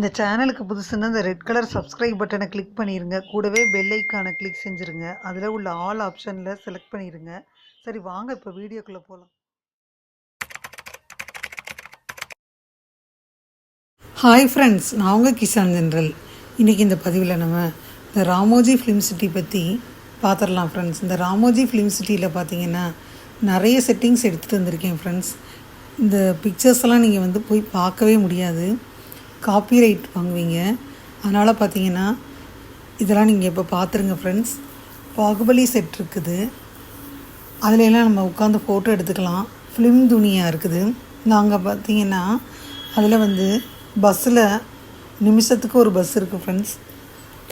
இந்த சேனலுக்கு புதுசுன்னா இந்த ரெட் கலர் சப்ஸ்கிரைப் பட்டனை கிளிக் பண்ணிடுங்க. கூடவே பெல் ஐக்கானை கிளிக் செஞ்சுருங்க. அதில் உள்ள ஆல் ஆப்ஷனில் செலக்ட் பண்ணிடுங்க. சரி வாங்க இப்போ வீடியோக்குள்ளே போகலாம். ஹாய் ஃப்ரெண்ட்ஸ், நான் உங்கள் கிசான் ஜென்ரல். இன்றைக்கி இந்த பதிவில் நம்ம இந்த ராமோஜி ஃபிலிம் சிட்டி பற்றி பார்த்துடலாம் ஃப்ரெண்ட்ஸ். இந்த ராமோஜி ஃபிலிம் சிட்டியில் பார்த்தீங்கன்னா நிறைய செட்டிங்ஸ் எடுத்துகிட்டு வந்திருக்கேன் ஃப்ரெண்ட்ஸ். இந்த பிக்சர்ஸ் எல்லாம் நீங்கள் போய் பார்க்கவே முடியாது, காப்பிரைட் வாங்குவீங்க. அதனால் பார்த்தீங்கன்னா இதெல்லாம் நீங்கள் இப்போ பார்த்துருங்க ஃப்ரெண்ட்ஸ். பாகுபலி செட் இருக்குது, அதிலெல்லாம் நம்ம உட்காந்து ஃபோட்டோ எடுத்துக்கலாம். ஃபிலிம் துணியாக இருக்குது. நாங்கள் பார்த்தீங்கன்னா அதில் பஸ்ஸில் நிமிஷத்துக்கு ஒரு பஸ் இருக்குது ஃப்ரெண்ட்ஸ்.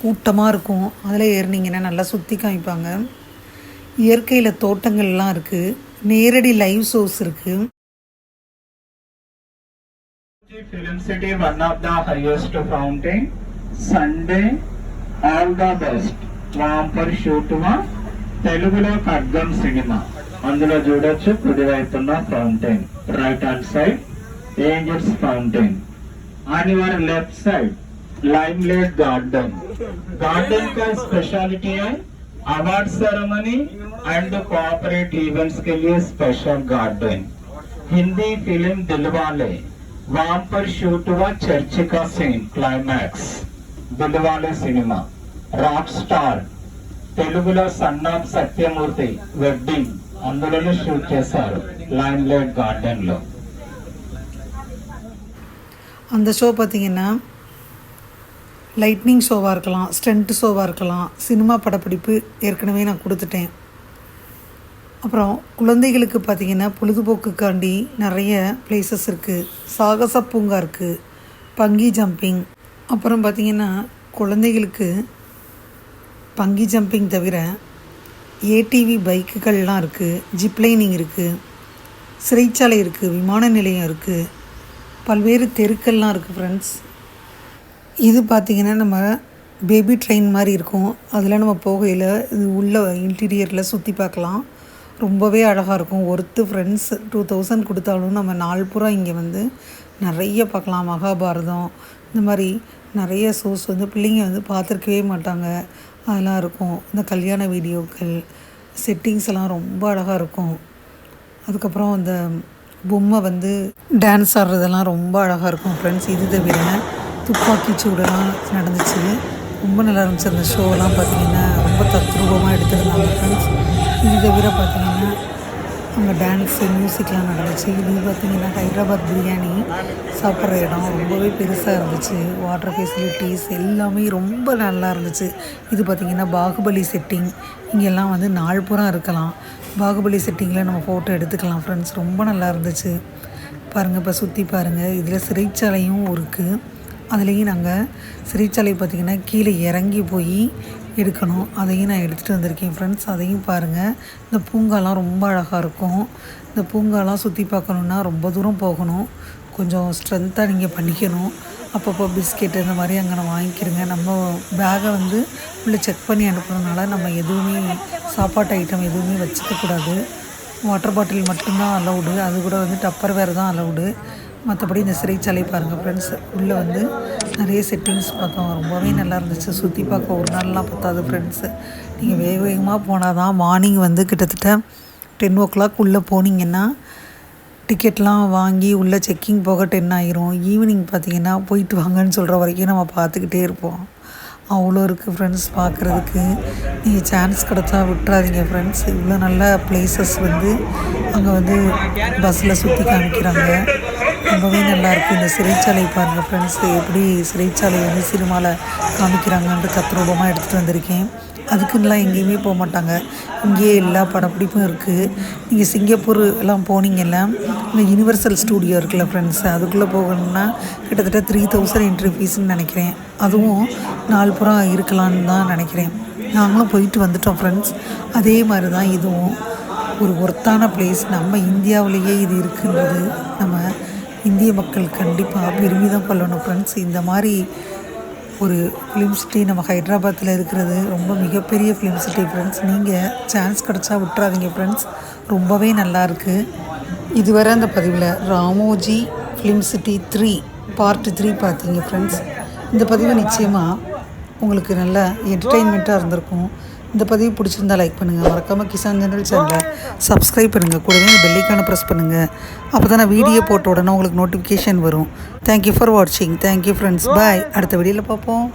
கூட்டமாக இருக்கும். அதில் ஏறினீங்கன்னா நல்லா சுற்றி காமிப்பாங்க. இயற்கையில் தோட்டங்கள்லாம் இருக்குது. நேரடி லைவ் ஷோஸ் இருக்குது. Film City, one of the highest fountain. Sunday, all the best. వాంపర్ షూట్ తెలుగులో ఖడ్గం సినిమా. అందులో చూడొచ్చు కుడివైపున్న fountain, right hand side angels fountain. On your left side limelight garden. Garden का स्पेशलिटी है award ceremony and corporate events के लिए special garden. Hindi film Dilwale, वहां पर शूट हुआ चर्च का scene, climax Dilwale cinema. Rock star తెలుగులో సన్ ఆఫ్ సత్యమూర్తి వెడ్డింగ్ అందులోనే షూట్ చేశారు లైమ్లైట్ గార్డెన్ లో. அந்த ஷோ பார்த்தீங்கன்னா லைட்னிங் ஷோவாக இருக்கலாம், ஸ்டண்ட் ஷோவாக இருக்கலாம். சினிமா படப்பிடிப்பு ஏற்கனவே நான் கொடுத்துட்டேன். அப்புறம் குழந்தைகளுக்கு பார்த்திங்கன்னா பொழுதுபோக்குக்காண்டி நிறைய பிளேசஸ் இருக்குது. சாகச பூங்கா இருக்குது, பங்கி ஜம்பிங். அப்புறம் பார்த்திங்கன்னா குழந்தைகளுக்கு பங்கி ஜம்பிங் தவிர ஏடிவி பைக்குகள்லாம் இருக்குது, ஜிப்லைனிங் இருக்குது, சிறைச்சாலை இருக்குது, விமான நிலையம் இருக்குது, பல்வேறு தெருக்கள்லாம் இருக்குது ஃப்ரெண்ட்ஸ். இது பார்த்திங்கன்னா நம்ம பேபி ட்ரெயின் மாதிரி இருக்கும். அதில் நம்ம போகையில் இது உள்ள இன்டீரியரில் சுற்றி பார்க்கலாம். ரொம்பவே அழகாக இருக்கும். ஒருத்து ஃப்ரெண்ட்ஸ் 2000 கொடுத்தாலும் நம்ம நாள் பூரா இங்கே நிறைய பார்க்கலாம். மகாபாரதம் இந்த மாதிரி நிறைய ஷோஸ் பிள்ளைங்க பார்த்துருக்கவே மாட்டாங்க, அதெல்லாம் இருக்கும். இந்த கல்யாண வீடியோக்கள் செட்டிங்ஸ் எல்லாம் ரொம்ப அழகாக இருக்கும். அதுக்கப்புறம் அந்த பொம்மை டான்ஸ் ஆடுறதெல்லாம் ரொம்ப அழகாக இருக்கும் ஃப்ரெண்ட்ஸ். இது தவிர துப்பாக்கி சூடெல்லாம் நடந்துச்சு, ரொம்ப நல்லா இருந்துச்சு. அந்த ஷோலாம் பார்த்திங்கன்னா ரொம்ப தத்ரூபமாக எடுத்துருந்தாங்க ஃப்ரெண்ட்ஸ். இது தவிர பார்த்திங்கன்னா அங்கே டான்ஸு மியூசிக்லாம் நடந்துச்சு. இது பார்த்திங்கன்னா ஹைதராபாத் பிரியாணி சாப்பிட்ற இடம் ரொம்பவே பெருசாக இருந்துச்சு. வாட்டர் ஃபெசிலிட்டிஸ் எல்லாமே ரொம்ப நல்லா இருந்துச்சு. இது பார்த்திங்கன்னா பாகுபலி செட்டிங். இங்கெல்லாம் நாள் பூரா இருக்கலாம். பாகுபலி செட்டிங்கில் நம்ம ஃபோட்டோ எடுத்துக்கலாம் ஃப்ரெண்ட்ஸ். ரொம்ப நல்லா இருந்துச்சு பாருங்கள். இப்போ சுற்றி பாருங்கள். இதில் சிறைச்சாலையும் இருக்குது. அதுலேயும் நாங்கள் சிறைச்சாலை பார்த்திங்கன்னா கீழே இறங்கி போய் எடுக்கணும். அதையும் நான் எடுத்துகிட்டு வந்திருக்கேன் ஃப்ரெண்ட்ஸ். அதையும் பாருங்கள். இந்த பூங்காலாம் ரொம்ப அழகாக இருக்கும். இந்த பூங்காலாம் சுற்றி பார்க்கணுன்னா ரொம்ப தூரம் போகணும். கொஞ்சம் ஸ்ட்ரென்த்தாக நீங்கள் பண்ணிக்கணும். அப்பப்போ பிஸ்கெட் இந்த மாதிரி அங்கே நான் வாங்கிக்கிறேங்க. நம்ம பேகை உள்ளே செக் பண்ணி அனுப்புறதுனால நம்ம எதுவுமே சாப்பாட்டு ஐட்டம் எதுவுமே வச்சுக்கக்கூடாது. வாட்டர் பாட்டில் மட்டும்தான் அலவுடு. அது கூட டப்பர் வேறு தான் அலவுடு. மற்றபடி இந்த சிறைச்சாலை பாருங்கள் ஃப்ரெண்ட்ஸ். உள்ளே நிறைய செட்டிங்ஸ் பார்த்தோம். ரொம்பவே நல்லா இருந்துச்சு. சுற்றி பார்க்க ஒரு நாள்லாம் பத்தாது ஃப்ரெண்ட்ஸு. நீங்கள் வேக வேகமாக போனால் தான் மார்னிங் கிட்டத்தட்ட 10 o'clock உள்ளே போனீங்கன்னா டிக்கெட்லாம் வாங்கி உள்ளே செக்கிங் போக 10 ஆகிரும். ஈவினிங் பார்த்திங்கன்னா போயிட்டு வாங்கன்னு சொல்கிற வரைக்கும் நம்ம பார்த்துக்கிட்டே இருப்போம். அவ்வளோ இருக்குது ஃப்ரெண்ட்ஸ் பார்க்குறதுக்கு. நீங்கள் சான்ஸ் கிடச்சா விட்டுறாதீங்க ஃப்ரெண்ட்ஸ். இவ்வளோ நல்ல பிளேசஸ் அங்கே பஸ்ஸில் சுற்றி காமிக்கிறாங்க. ரொம்பவே நல்லாயிருக்கு. இந்த சிறைச்சாலை பாருங்கள் ஃப்ரெண்ட்ஸ். எப்படி சிறைச்சாலை சினிமாவில் காமிக்கிறாங்கன்ட்டு தத்ரூபமாக எடுத்துகிட்டு வந்திருக்கேன். அதுக்குன்னெலாம் எங்கேயுமே போக மாட்டாங்க. இங்கேயே எல்லா படப்பிடிப்பும் இருக்குது. நீங்கள் சிங்கப்பூர் எல்லாம் போனீங்கன்னா இந்த யூனிவர்சல் ஸ்டூடியோ இருக்குல்ல ஃப்ரெண்ட்ஸ், அதுக்குள்ளே போகணுன்னா கிட்டத்தட்ட 3000 என்ட்ரி ஃபீஸ்ன்னு நினைக்கிறேன். அதுவும் நாள் பூரா இருக்கலான்னு தான் நினைக்கிறேன். நாங்களும் போயிட்டு வந்துட்டோம் ஃப்ரெண்ட்ஸ். அதே மாதிரி தான் இதுவும் ஒரு ஒர்த்தான பிளேஸ். நம்ம இந்தியாவிலேயே இது இருக்குன்றது நம்ம இந்திய மக்கள் கண்டிப்பாக பெருமிதம் கொள்ளணும் ஃப்ரெண்ட்ஸ். இந்த மாதிரி ஒரு ஃபிலிம் சிட்டி நம்ம ஹைதராபாத்தில் இருக்கிறது ரொம்ப மிகப்பெரிய ஃபிலிம் சிட்டி ஃப்ரெண்ட்ஸ். நீங்கள் சான்ஸ் கிடச்சா விட்டுறாதீங்க ஃப்ரெண்ட்ஸ். ரொம்பவே நல்லாயிருக்கு. இதுவரை அந்த பதிவில் ராமோஜி ஃபிலிம் சிட்டி 3 பார்ட் 3 பார்த்தீங்க ஃப்ரெண்ட்ஸ். இந்த பதிவு நிச்சயமாக உங்களுக்கு நல்ல என்டர்டெயின்மெண்ட்டாக இருந்திருக்கும். இந்த பதிவு பிடிச்சிருந்தா லைக் பண்ணுங்கள். மறக்காமல் கிசான் ஜெனரல் சேனலை சப்ஸ்கிரைப் பண்ணுங்கள். கூடவே பெல்லைக்கான ப்ரெஸ் பண்ணுங்கள். அப்போ தான் நான் வீடியோ போட்ட உடனே உங்களுக்கு நோட்டிஃபிகேஷன் வரும். தேங்க்யூ ஃபார் வாட்சிங். Thank you friends. பாய். அடுத்த வீடியோவில் பார்ப்போம்.